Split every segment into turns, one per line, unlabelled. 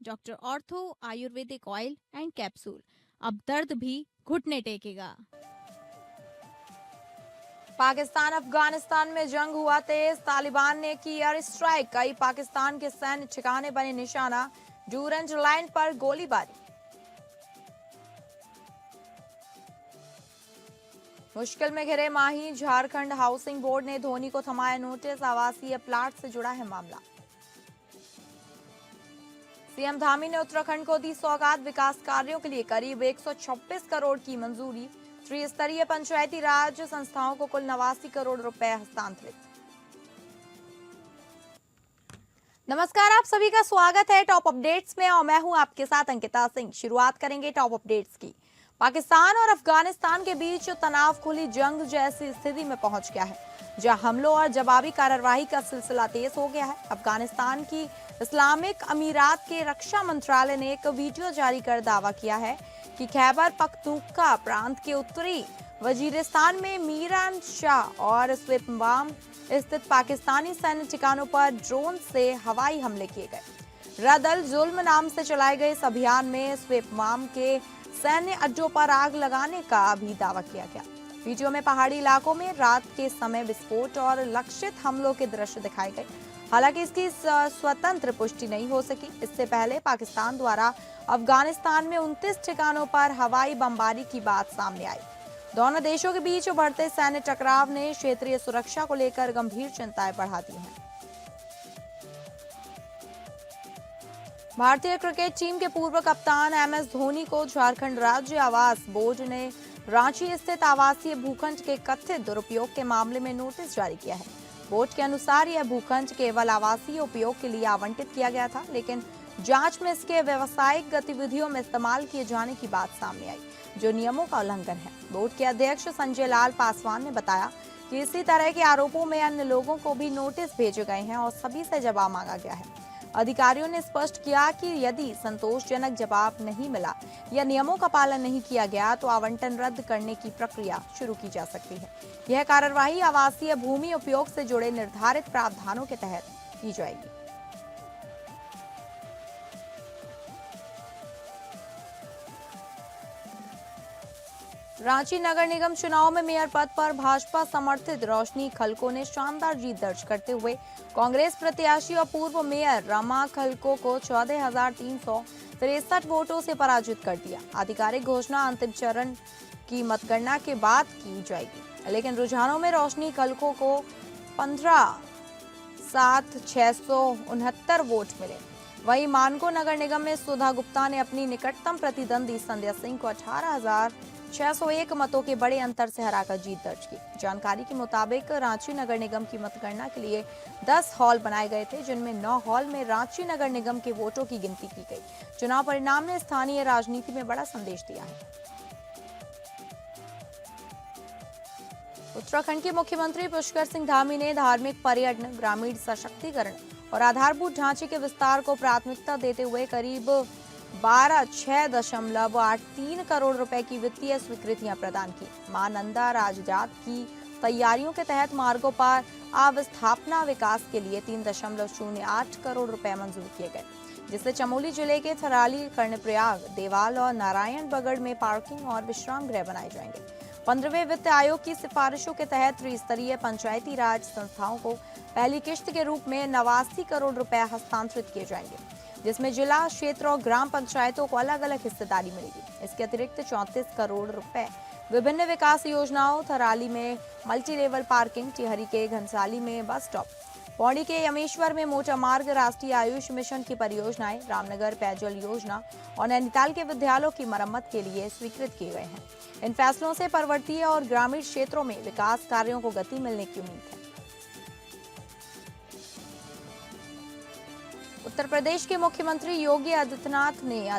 Doctor ortho Ayurvedic oil and capsule. अब दर्द भी घुटने टेकेगा।
पाकिस्तान अफगानिस्तान में जंग हुआ तेज, तालिबान ने की एयर स्ट्राइक, कई पाकिस्तान के सैन्य ठिकाने बने निशाना, डूरेंट लाइन पर गोलीबारी। मुश्किल में घिरे माही, झारखंड हाउसिंग बोर्ड ने धोनी को थमाया नोटिस, आवासीय प्लाट से जुड़ा है मामला। सीएम धामी ने उत्तराखंड को दी सौगात, विकास कार्यों के लिए करीब 126 करोड़ की मंजूरी, त्रिस्तरीय पंचायती राज संस्थाओं को कुल 89 करोड़ रुपए हस्तांतरित। नमस्कार, आप सभी का स्वागत है टॉप अपडेट्स में और मैं हूं आपके साथ अंकिता सिंह। शुरुआत करेंगे टॉप अपडेट्स की। पाकिस्तान और अफगानिस्तान के बीच तनाव खुली जंग जैसी स्थिति में पहुंच गया है, जहां हमलों और जवाबी कार्रवाई का सिलसिला तेज हो गया है। अफगानिस्तान की इस्लामिक अमीरात के रक्षा मंत्रालय ने एक वीडियो जारी कर दावा किया है कि खैबर पख्तूनख्वा प्रांत के उत्तरी वजीरिस्तान में मीरान शाह और स्वेतबाम स्थित पाकिस्तानी सैन्य ठिकानों पर ड्रोन से हवाई हमले किए गए। रदल जुल्म नाम से चलाए गए इस अभियान में स्वेतबाम के सैन्य अड्डों पर आग लगाने का भी दावा किया गया। वीडियो में पहाड़ी इलाकों में रात के समय विस्फोट और लक्षित हमलों के दृश्य दिखाए गए। हालांकि इसकी स्वतंत्र पुष्टि नहीं हो सकी। इससे पहले पाकिस्तान द्वारा अफगानिस्तान में 29 ठिकानों पर हवाई बमबारी की बात सामने आई। दोनों देशों के बीच बढ़ते सैन्य टकराव ने क्षेत्रीय सुरक्षा को लेकर गंभीर चिंताएं बढ़ा दी हैं। भारतीय क्रिकेट टीम के पूर्व कप्तान एमएस धोनी को झारखंड राज्य आवास बोर्ड ने रांची स्थित आवासीय भूखंड के कथित दुरुपयोग के मामले में नोटिस जारी किया है। बोर्ड के अनुसार यह भूखंड केवल आवासीय उपयोग के लिए आवंटित किया गया था, लेकिन जांच में इसके व्यावसायिक गतिविधियों में इस्तेमाल किए जाने की बात सामने आई, जो नियमों का उल्लंघन है। बोर्ड के अध्यक्ष संजय लाल पासवान ने बताया कि इसी तरह के आरोपों में अन्य लोगों को भी नोटिस भेजे गए हैं और सभी से जवाब मांगा गया है। अधिकारियों ने स्पष्ट किया कि यदि संतोषजनक जवाब नहीं मिला या नियमों का पालन नहीं किया गया तो आवंटन रद्द करने की प्रक्रिया शुरू की जा सकती है। यह कार्यवाही आवासीय भूमि उपयोग से जुड़े निर्धारित प्रावधानों के तहत की जाएगी। रांची नगर निगम चुनाव में मेयर पद पर भाजपा समर्थित रोशनी खलको ने शानदार जीत दर्ज करते हुए कांग्रेस प्रत्याशी और पूर्व मेयर रमा खलको को 14,363 वोटों से पराजित कर दिया। आधिकारिक घोषणा अंतिम चरण की मतगणना के बाद की जाएगी, लेकिन रुझानों में रोशनी खलको को 15,669 वोट मिले। वहीं मानको नगर निगम में सुधा गुप्ता ने अपनी निकटतम प्रतिद्वंदी संध्या सिंह को 18,601 मतों के बड़े अंतर से हराकर जीत दर्ज की। जानकारी के मुताबिक रांची नगर निगम की मतगणना के लिए 10 हॉल बनाए गए थे, जिनमें 9 हॉल में रांची नगर निगम के वोटों की गिनती की गई। चुनाव परिणाम ने स्थानीय राजनीति में बड़ा संदेश दिया है। उत्तराखंड के मुख्यमंत्री पुष्कर सिंह धामी ने धार्मिक पर्यटन, ग्रामीण सशक्तिकरण और आधारभूत ढांचे के विस्तार को प्राथमिकता देते हुए करीब 6.83 करोड़ रुपए की वित्तीय स्वीकृतियां प्रदान की। मां नंदा राजजात की तैयारियों के तहत मार्गों पर अवस्थापना विकास के लिए 3.08 करोड़ रुपए मंजूर किए गए, जिससे चमोली जिले के थराली, कर्णप्रयाग, देवाल और नारायणबगड़ में पार्किंग और विश्राम गृह बनाए जाएंगे। 15वें वित्त आयोग की सिफारिशों के तहत त्रिस्तरीय पंचायती राज संस्थाओं को पहली किश्त के रूप में 89 करोड़ रुपए हस्तांतरित किए जाएंगे, जिसमें जिला, क्षेत्र और ग्राम पंचायतों को अलग अलग हिस्सेदारी मिलेगी। इसके अतिरिक्त 34 करोड़ रुपए विभिन्न विकास योजनाओं, थराली में मल्टी लेवल पार्किंग, टिहरी के घनसाली में बस स्टॉप, पौड़ी के यमेश्वर में मोटर मार्ग, राष्ट्रीय आयुष मिशन की परियोजनाएं, रामनगर पेयजल योजना और नैनीताल के विद्यालयों की मरम्मत के लिए स्वीकृत किए गए हैं। इन फैसलों से पर्वतीय और ग्रामीण क्षेत्रों में विकास कार्यों को गति मिलने की उम्मीद है। उत्तर प्रदेश के मुख्यमंत्री योगी आदित्यनाथ ने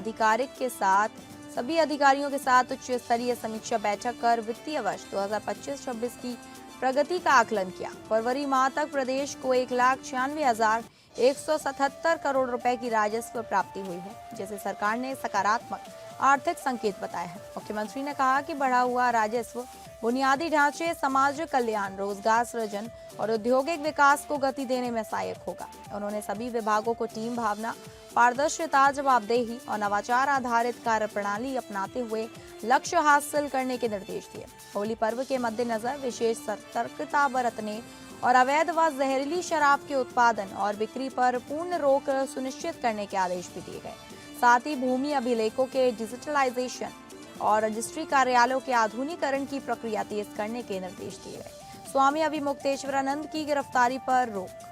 सभी अधिकारियों के साथ उच्च स्तरीय समीक्षा बैठक कर वित्तीय वर्ष 2025-26 की प्रगति का आकलन किया। फरवरी माह तक प्रदेश को 1,96,177 करोड़ रुपए की राजस्व प्राप्ति हुई है, जिसे सरकार ने सकारात्मक आर्थिक संकेत बताया है। मुख्यमंत्री ने कहा कि बढ़ा हुआ राजस्व बुनियादी ढांचे, समाज कल्याण, रोजगार सृजन और औद्योगिक विकास को गति देने में सहायक होगा। उन्होंने सभी विभागों को टीम भावना, पारदर्शिता, जवाबदेही और नवाचार आधारित कार्य प्रणाली अपनाते हुए लक्ष्य हासिल करने के निर्देश दिए। होली पर्व के मद्देनजर विशेष सतर्कता बरतने और अवैध व जहरीली शराब के उत्पादन और बिक्री पर पूर्ण रोक सुनिश्चित करने के आदेश भी दिए गए। साथ ही भूमि अभिलेखों के डिजिटलाइजेशन और रजिस्ट्री कार्यालयों के आधुनिकीकरण की प्रक्रिया तेज करने के निर्देश दिए गए। स्वामी अभिमुक्तेश्वरानंद की गिरफ्तारी पर रोक।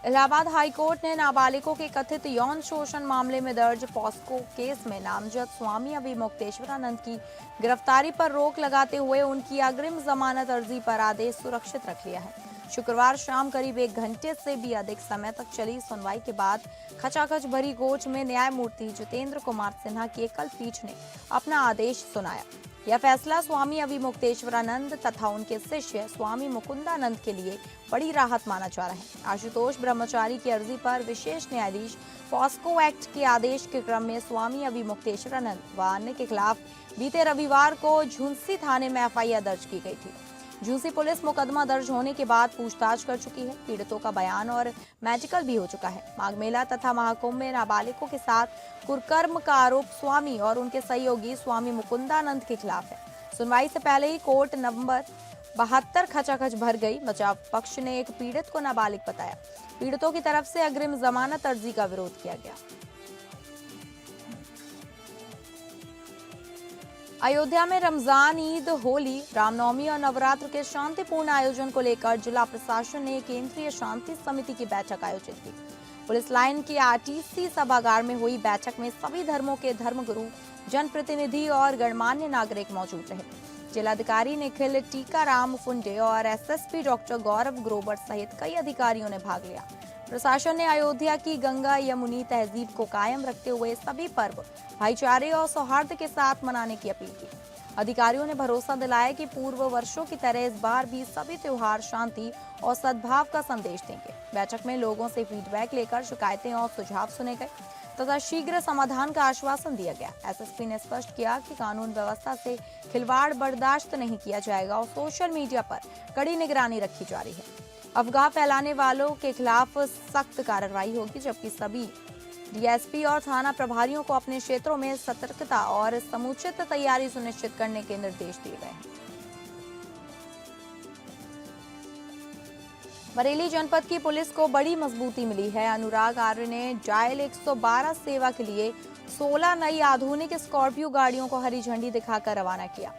इलाहाबाद हाईकोर्ट ने नाबालिगों के कथित यौन शोषण मामले में दर्ज पॉस्को केस में नामजद स्वामी अभिमुक्तेश्वरानंद की गिरफ्तारी पर रोक लगाते हुए उनकी अग्रिम जमानत अर्जी पर आदेश सुरक्षित रख लिया है। शुक्रवार शाम करीब 1 घंटे से भी अधिक समय तक चली सुनवाई के बाद खचाखच भरी कोर्ट में न्यायमूर्ति जितेंद्र कुमार सिन्हा की एकल पीठ ने अपना आदेश सुनाया। यह फैसला स्वामी अभिमुक्तेश्वरानंद तथा उनके शिष्य स्वामी मुकुंदानंद के लिए बड़ी राहत माना जा रहा है। आशुतोष ब्रह्मचारी की अर्जी पर विशेष न्यायाधीश पॉस्को एक्ट के आदेश के क्रम में स्वामी अभिमुक्तेश्वरानंद व अन्य के खिलाफ बीते रविवार को झुंसी थाने में एफआईआर दर्ज की गई थी। झुंसी पुलिस मुकदमा दर्ज होने के बाद पूछताछ कर चुकी है। पीड़ितों का बयान और मेडिकल भी हो चुका है। माघ मेला तथा महाकुंभ में नाबालिगों के साथ कुकर्म का आरोप स्वामी और उनके सहयोगी स्वामी मुकुंदानंद के खिलाफ है। सुनवाई से पहले ही कोर्ट नंबर 72 खचाखच भर गई। बचाव पक्ष ने एक पीड़ित को नाबालिग बताया। पीड़ितों की तरफ से अग्रिम जमानत अर्जी का विरोध किया गया। अयोध्या में रमजान, ईद, होली, रामनवमी और नवरात्र के शांतिपूर्ण आयोजन को लेकर जिला प्रशासन ने केंद्रीय शांति समिति की बैठक आयोजित की। पुलिस लाइन के आरटीसी सभागार में हुई बैठक में सभी धर्मों के धर्मगुरु, जनप्रतिनिधि और गणमान्य नागरिक मौजूद रहे। जिलाधिकारी निखिल टीकाराम फुंडे और एसएसपी डॉक्टर गौरव ग्रोवर सहित कई अधिकारियों ने भाग लिया। प्रशासन ने अयोध्या की गंगा यमुनी तहजीब को कायम रखते हुए सभी पर्व भाईचारे और सौहार्द के साथ मनाने की अपील की। अधिकारियों ने भरोसा दिलाया कि पूर्व वर्षों की तरह इस बार भी सभी त्योहार शांति और सद्भाव का संदेश देंगे। बैठक में लोगों से फीडबैक लेकर शिकायतें और सुझाव सुने गए तथा शीघ्र समाधान का आश्वासन दिया गया। एसएसपी ने स्पष्ट किया कि कानून व्यवस्था से खिलवाड़ बर्दाश्त नहीं किया जाएगा और सोशल मीडिया पर कड़ी निगरानी रखी जा रही है। अफवाह फैलाने वालों के खिलाफ सख्त कार्रवाई होगी, जबकि सभी डीएसपी और थाना प्रभारियों को अपने क्षेत्रों में सतर्कता और समुचित तैयारी सुनिश्चित करने के निर्देश दिए गए हैं। बरेली जनपद की पुलिस को बड़ी मजबूती मिली है। अनुराग आर्य ने डायल 112 सेवा के लिए 16 नई आधुनिक स्कॉर्पियो गाड़ियों को हरी झंडी दिखाकर रवाना किया।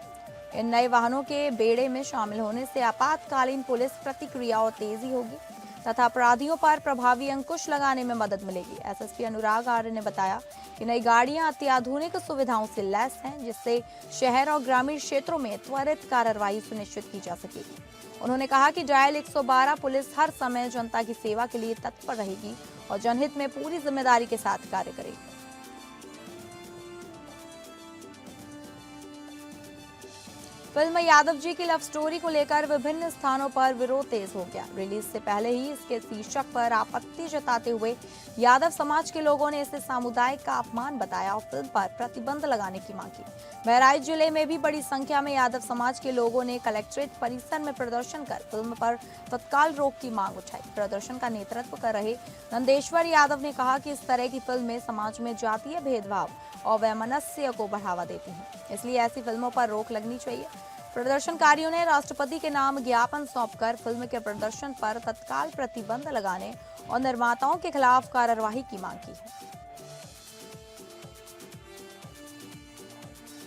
इन नए वाहनों के बेड़े में शामिल होने से आपातकालीन पुलिस प्रतिक्रिया और तेजी होगी तथा अपराधियों पर प्रभावी अंकुश लगाने में मदद मिलेगी। एसएसपी अनुराग आर्य ने बताया कि नई गाड़ियां अत्याधुनिक सुविधाओं से लैस हैं, जिससे शहर और ग्रामीण क्षेत्रों में त्वरित कार्रवाई सुनिश्चित की जा सकेगी। उन्होंने कहा कि डायल 112 पुलिस हर समय जनता की सेवा के लिए तत्पर रहेगी और जनहित में पूरी जिम्मेदारी के साथ कार्य करेगी। फिल्म यादव जी की लव स्टोरी को लेकर विभिन्न स्थानों पर विरोध तेज हो गया। रिलीज से पहले ही इसके शीर्षक पर आपत्ति जताते हुए यादव समाज के लोगों ने इसे सामुदायिक का अपमान बताया और फिल्म पर प्रतिबंध लगाने की मांग की। बहराइच जिले में भी बड़ी संख्या में यादव समाज के लोगों ने कलेक्ट्रेट परिसर में प्रदर्शन कर फिल्म पर तत्काल रोक की मांग उठाई। प्रदर्शन का नेतृत्व कर रहे नंदेश्वर यादव ने कहा कि इस तरह की फिल्में समाज में जातीय भेदभाव और वैमनस्य को बढ़ावा देती हैं, इसलिए ऐसी फिल्मों पर रोक लगनी चाहिए। प्रदर्शनकारियों ने राष्ट्रपति के नाम ज्ञापन सौंपकर फिल्म के प्रदर्शन पर तत्काल प्रतिबंध लगाने और निर्माताओं के खिलाफ कार्रवाई की मांग की है।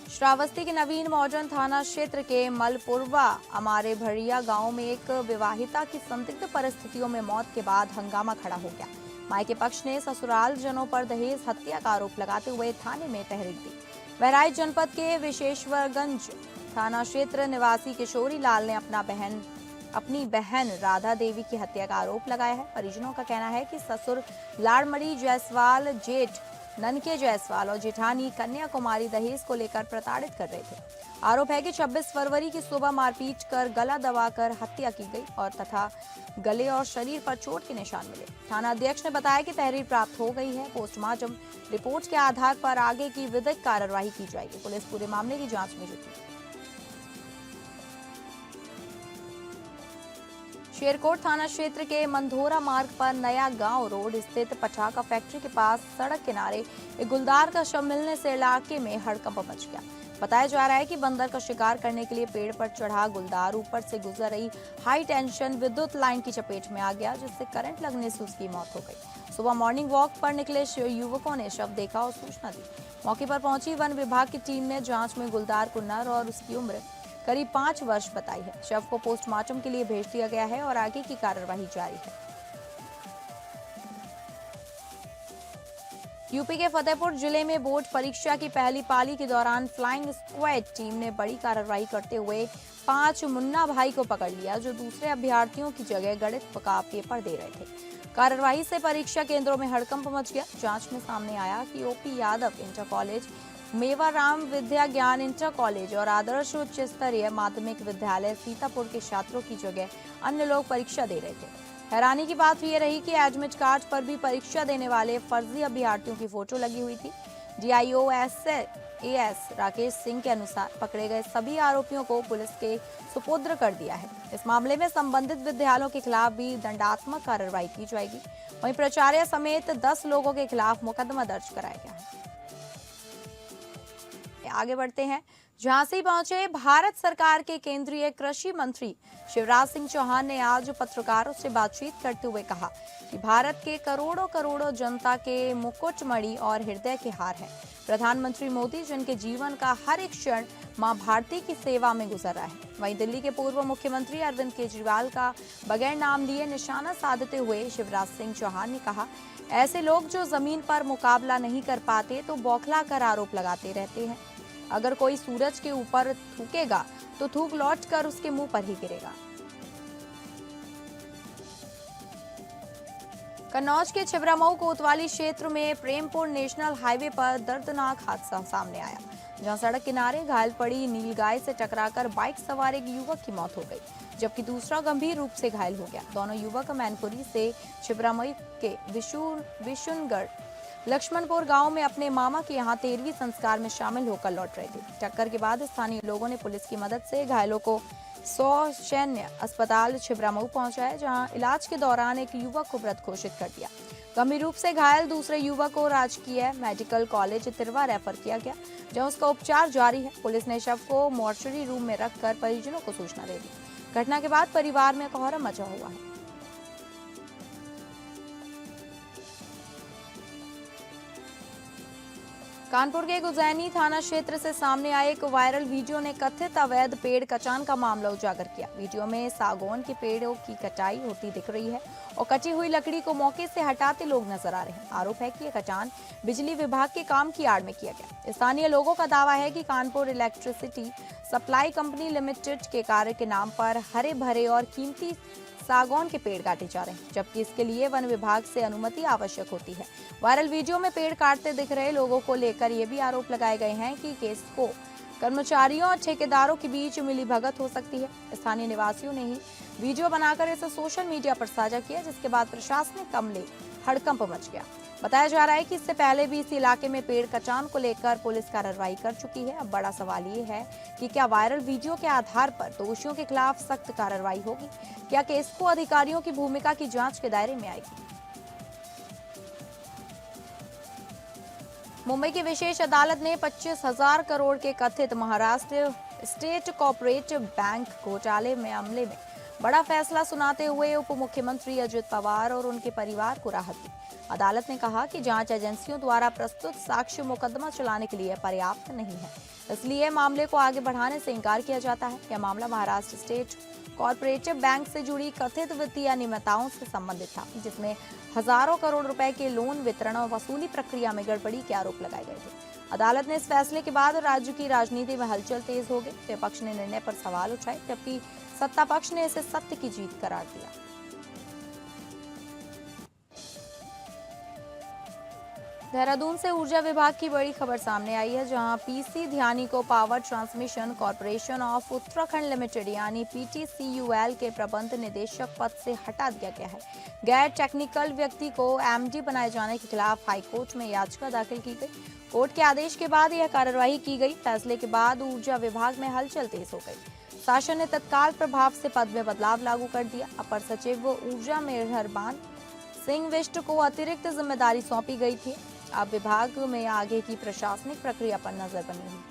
श्रावस्ती के नवीन मॉडर्न थाना क्षेत्र के मलपुरवा अमारे भरिया गांव में एक विवाहिता की संदिग्ध परिस्थितियों में मौत के बाद हंगामा खड़ा हो गया। मायके पक्ष ने ससुराल जनों पर दहेज हत्या का आरोप लगाते हुए थाने में तहरीर दी। बहराइच जनपद के विशेश्वरगंज थाना क्षेत्र निवासी किशोरी लाल ने अपनी बहन राधा देवी की हत्या का आरोप लगाया है। परिजनों का कहना है कि ससुर लाड़मणि जायसवाल, जेठ ननके जायसवाल और जेठानी कन्याकुमारी दहेज को लेकर प्रताड़ित कर रहे थे। आरोप है कि 26 फरवरी की सुबह मारपीट कर गला दबाकर हत्या की गई और तथा गले और शरीर पर चोट के निशान मिले। थाना अध्यक्ष ने बताया कि तहरीर प्राप्त हो गई है। पोस्टमार्टम रिपोर्ट के आधार पर आगे की विधिक कार्यवाही की जाएगी। पुलिस पूरे मामले की जांच में जुटी है। शेरकोट थाना क्षेत्र के मंधोरा मार्ग पर नया गांव रोड स्थित पटाखा फैक्ट्री के पास सड़क किनारे एक गुलदार का शव मिलने से इलाके में हड़कंप मच गया। बताया जा रहा है कि बंदर का शिकार करने के लिए पेड़ पर चढ़ा गुलदार ऊपर से गुजर रही हाई टेंशन विद्युत लाइन की चपेट में आ गया, जिससे करंट लगने से उसकी मौत हो गई। सुबह मॉर्निंग वॉक पर निकले युवकों ने शव देखा और सूचना दी। मौके पर पहुंची वन विभाग की टीम ने जांच में गुलदार को नर और उसकी उम्र करीब 5 वर्ष बताई है। शव को पोस्टमार्टम के लिए भेज दिया गया है और आगे की कार्यवाही जारी है। यूपी के फतेहपुर जिले में बोर्ड परीक्षा की पहली पाली के दौरान फ्लाइंग स्क्वाड टीम ने बड़ी कार्रवाई करते हुए 5 मुन्ना भाई को पकड़ लिया, जो दूसरे अभ्यर्थियों की जगह गणित का पेपर दे रहे थे। कार्रवाई से परीक्षा केंद्रों में हड़कंप मच गया। जांच में सामने आया कि OP Yadav inter college, Mewaram Vidya Gyan inter college और आदर्श उच्च स्तरीय माध्यमिक विद्यालय सीतापुर के छात्रों की जगह अन्य लोग परीक्षा दे रहे थे। हैरानी की बात ये रही कि एडमिट कार्ड पर भी परीक्षा देने वाले फर्जी अभ्यर्थियों की फोटो लगी हुई थी। DIO AS राकेश सिंह के अनुसार पकड़े गए सभी आरोपियों को पुलिस के सुपुर्द कर दिया है। इस मामले में संबंधित विद्यालयों के खिलाफ भी दंडात्मक कार्रवाई की जाएगी। वहीं प्राचार्य समेत 10 लोगों के खिलाफ मुकदमा दर्ज कराया गया है। आगे बढ़ते हैं। झांसी पहुंचे भारत सरकार के केंद्रीय कृषि मंत्री शिवराज सिंह चौहान ने आज पत्रकारों से बातचीत करते हुए कहा कि भारत के करोड़ों जनता के मुकुटमणि और हृदय के हार है। प्रधानमंत्री मोदी जिनके जीवन का हर एक क्षण मां भारती की सेवा में गुजर रहा है। वहीं दिल्ली के पूर्व मुख्यमंत्री अरविंद केजरीवाल का बगैर नाम लिए निशाना साधते हुए शिवराज सिंह चौहान ने कहा, ऐसे लोग जो जमीन पर मुकाबला नहीं कर पाते तो बौखला कर आरोप लगाते रहते हैं। अगर कोई सूरज के ऊपर थूकेगा तो थूक लौट कर उसके मुंह पर ही गिरेगा। कन्नौज के छिबरामऊ कोतवाली क्षेत्र में प्रेमपुर नेशनल हाईवे पर दर्दनाक हादसा सामने आया, जहां सड़क किनारे घायल पड़ी नीलगाय से टकराकर बाइक सवार एक युवक की मौत हो गई, जबकि दूसरा गंभीर रूप से घायल हो गया। दोनों युवक मैनपुरी से छिबरामऊ के विशुनगढ़ लक्ष्मणपुर गांव में अपने मामा के यहां 13वीं संस्कार में शामिल होकर लौट रहे थे। टक्कर के बाद स्थानीय लोगों ने पुलिस की मदद से घायलों को सैन्य अस्पताल छिबरामऊ पहुंचाया, जहां इलाज के दौरान एक युवक को मृत घोषित कर दिया। गंभीर रूप से घायल दूसरे युवक को राजकीय मेडिकल कॉलेज तिरवा रेफर किया गया, जहां उसका उपचार जारी है। पुलिस ने शव को मॉर्चरी रूम में रखकर परिजनों को सूचना दे दी। घटना के बाद परिवार में कोहराम मचा हुआ है। कानपुर के गुजैनी थाना क्षेत्र से सामने आए एक वायरल वीडियो ने कथित अवैध पेड़ कटान का मामला उजागर किया। वीडियो में सागौन के पेड़ों की कटाई होती दिख रही है और कटी हुई लकड़ी को मौके से हटाते लोग नजर आ रहे हैं। आरोप है कि यह कटान बिजली विभाग के काम की आड़ में किया गया। स्थानीय लोगों का दावा है कि Kanpur electricity supply company limited के कार्य के नाम पर हरे भरे और कीमती सागौन के पेड़ काटे जा रहे हैं, जबकि इसके लिए वन विभाग से अनुमति आवश्यक होती है। वायरल वीडियो में पेड़ काटते दिख रहे लोगों को लेकर ये भी आरोप लगाए गए हैं कि केस को कर्मचारियों और ठेकेदारों के बीच मिलीभगत हो सकती है। स्थानीय निवासियों ने ही वीडियो बनाकर इसे सोशल मीडिया पर साझा किया, जिसके बाद प्रशासनिक अमले हड़कंप मच गया। बताया जा रहा है कि इससे पहले भी इस इलाके में पेड़ कटान को लेकर पुलिस कार्रवाई कर चुकी है। अब बड़ा सवाल ये है कि क्या वायरल वीडियो के आधार पर दोषियों के खिलाफ सख्त कार्रवाई होगी? क्या केस को अधिकारियों की भूमिका की जांच के दायरे में आएगी? मुंबई की विशेष अदालत ने 25,000 करोड़ के कथित महाराष्ट्र स्टेट कोऑपरेटिव बैंक घोटाले मामले में बड़ा फैसला सुनाते हुए उप मुख्यमंत्री अजित पवार और उनके परिवार को राहत दी। अदालत ने कहा कि जांच एजेंसियों द्वारा प्रस्तुत साक्ष्य मुकदमा चलाने के लिए पर्याप्त नहीं है, इसलिए मामले को आगे बढ़ाने से इंकार किया जाता है। यह मामला महाराष्ट्र स्टेट कोऑपरेटिव बैंक से जुड़ी कथित वित्तीय अनियमितताओं से संबंधित था, जिसमें हजारों करोड़ रुपए के लोन वितरण और वसूली प्रक्रिया में गड़बड़ी के आरोप लगाए गए थे। अदालत ने इस फैसले के बाद राज्य की राजनीति में हलचल तेज हो गई। विपक्ष ने निर्णय पर सवाल उठाए, जबकि सत्ता पक्ष ने इसे सत्य की जीत करार दिया। देहरादून से ऊर्जा विभाग की बड़ी खबर सामने आई है, जहां पीसी ध्यानी को power transmission corporation of Uttarakhand limited यानी पीटीसीयूएल के प्रबंध निदेशक पद से हटा दिया गया है। गैर टेक्निकल व्यक्ति को एमडी बनाए जाने के खिलाफ हाईकोर्ट में याचिका दाखिल की गई। कोर्ट के आदेश के बाद यह कार्रवाई की गई। फैसले के बाद ऊर्जा विभाग में हलचल तेज हो गई। शासन ने तत्काल प्रभाव से पद में बदलाव लागू कर दिया। अपर सचिव ऊर्जा मेहरबान सिंह विष्ट को अतिरिक्त जिम्मेदारी सौंपी गई थी। अब विभाग में आगे की प्रशासनिक प्रक्रिया पर नजर बनी हुई।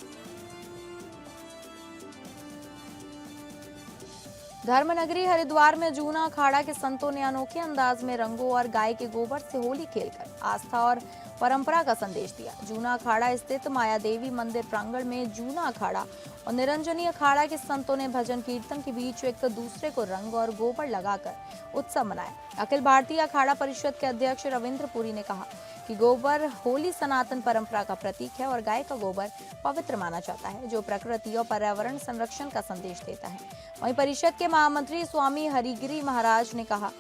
धर्मनगरी हरिद्वार में जूना अखाड़ा के संतों ने अनोखे अंदाज में रंगों और गाय के गोबर से होली खेलकर आस्था और परंपरा का संदेश दिया। जूना अखाड़ा स्थित माया देवी मंदिर प्रांगण में जूना अखाड़ा और निरंजनी अखाड़ा के संतों ने भजन कीर्तन के बीच एक दूसरे को रंग और गोबर लगाकर उत्सव मनाया। अखिल भारतीय अखाड़ा परिषद के अध्यक्ष रविंद्र पुरी ने कहा कि गोबर होली सनातन परंपरा का प्रतीक है और गाय का गोबर पवित्र माना जाता है, जो प्रकृति और पर्यावरण संरक्षण का संदेश देता है। वहीं परिषद के महामंत्री स्वामी हरिगिरी महाराज ने कहा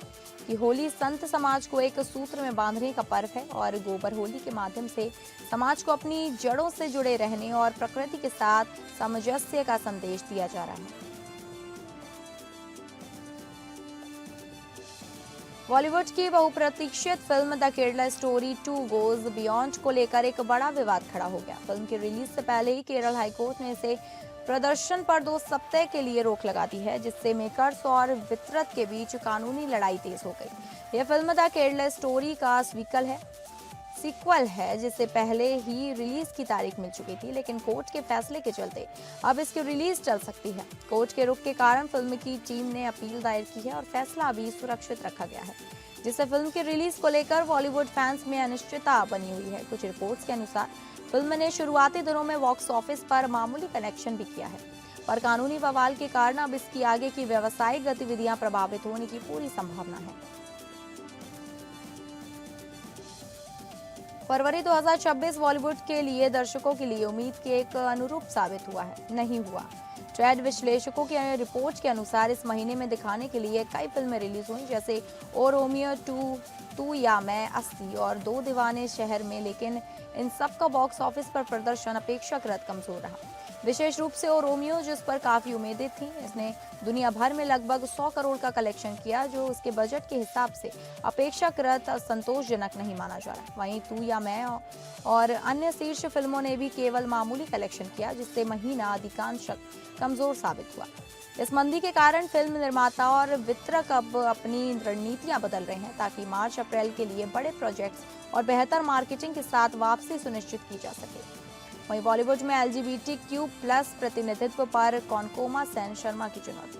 कि होली संत समाज को एक सूत्र में बांधने का पर्व है और गोबर होली के माध्यम से समाज को अपनी जड़ों से जुड़े रहने और प्रकृति के साथ सामंजस्य का संदेश दिया जा रहा है। बॉलीवुड की बहुप्रतीक्षित film the Kerala story 2 goes beyond को लेकर एक बड़ा विवाद खड़ा हो गया। फिल्म की रिलीज से पहले ही केरल हाईकोर्ट ने इसे प्रदर्शन पर 2 सप्ताह के लिए रोक लगा दी है, जिससे मेकर्स और वितरक के बीच कानूनी लड़ाई तेज हो गई। यह फिल्म द केरला स्टोरी का सीक्वल है जिसे पहले ही रिलीज की तारीख मिल चुकी थी, लेकिन कोर्ट के फैसले के चलते अब इसकी रिलीज चल सकती है। कोर्ट के रुख के कारण फिल्म की टीम ने अपील दायर की है और फैसला अभी सुरक्षित रखा गया है, जिससे फिल्म की रिलीज को लेकर बॉलीवुड फैंस में अनिश्चितता बनी हुई है। कुछ रिपोर्ट्स के अनुसार फिल्म ने शुरुआती दिनों में बॉक्स ऑफिस पर मामूली कलेक्शन भी किया है, पर कानूनी बवाल के कारण अब इसकी आगे की व्यावसायिक गतिविधियां प्रभावित होने की पूरी संभावना है। फरवरी 2026 बॉलीवुड के लिए दर्शकों के लिए उम्मीद के एक अनुरूप साबित हुआ है, नहीं हुआ। ट्रेड विश्लेषकों की रिपोर्ट के अनुसार इस महीने में दिखाने के लिए कई फिल्में रिलीज हुई, जैसे ओ रोमियो 2, तू या मैं, 80 और 2 दीवाने शहर में, लेकिन इन सब का बॉक्स ऑफिस पर प्रदर्शन अपेक्षाकृत कमजोर रहा। विशेष रूप से ओ रोमियो, जिस पर काफी उम्मीदें थीं, इसने दुनिया भर में लगभग 100 करोड़ का कलेक्शन किया, जो उसके बजट के हिसाब से अपेक्षाकृत संतोषजनक नहीं माना जा रहा। वहीं तू या मैं और अन्य शीर्ष फिल्मों ने भी केवल मामूली कलेक्शन किया, जिससे महीना अधिकांश कमजोर साबित हुआ। इस मंदी के कारण फिल्म निर्माता और वितरक अब अपनी रणनीतियां बदल रहे हैं, ताकि मार्च अप्रैल के लिए बड़े प्रोजेक्ट्स और बेहतर मार्केटिंग के साथ वापसी सुनिश्चित की जा सके। वहीं बॉलीवुड में LGBTQ+ प्रतिनिधित्व पर कॉनकोमा सेन शर्मा की चुनौती।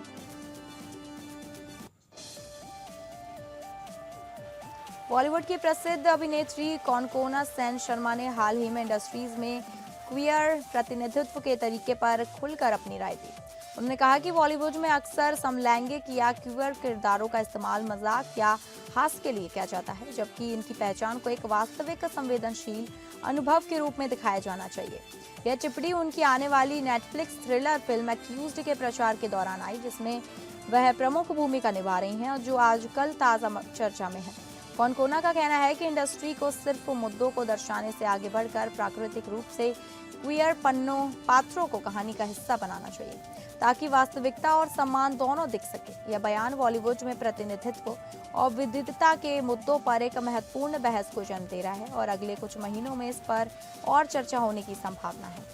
बॉलीवुड की प्रसिद्ध अभिनेत्री कॉनकोना सेन शर्मा ने हाल ही में इंडस्ट्रीज में क्वियर प्रतिनिधित्व के तरीके पर खुलकर अपनी राय दी। उन्होंने कहा कि बॉलीवुड में अक्सर समलैंगिक या क्वियर किरदारों का इस्तेमाल मजाक या हास्य के लिए किया जाता है, जबकि इनकी पहचान को एक वास्तविक संवेदनशील अनुभव के रूप में दिखाया जाना चाहिए। यह टिप्पणी उनकी आने वाली नेटफ्लिक्स थ्रिलर फिल्म एक्यूज्ड के प्रचार के दौरान आई, जिसमें वह प्रमुख भूमिका निभा रही हैं और जो आजकल ताज़ा चर्चा में है। कॉनकोना का कहना है कि इंडस्ट्री को सिर्फ मुद्दों को दर्शाने से आगे बढ़कर प्राकृतिक रूप से क्वियर पात्रों को कहानी का हिस्सा बनाना चाहिए, ताकि वास्तविकता और सम्मान दोनों दिख सके। यह बयान बॉलीवुड में प्रतिनिधित्व और विविधता के मुद्दों पर एक महत्वपूर्ण बहस को जन्म दे रहा है और अगले कुछ महीनों में इस पर और चर्चा होने की संभावना है।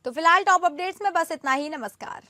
तो फिलहाल टॉप अपडेट्स में बस इतना ही। नमस्कार।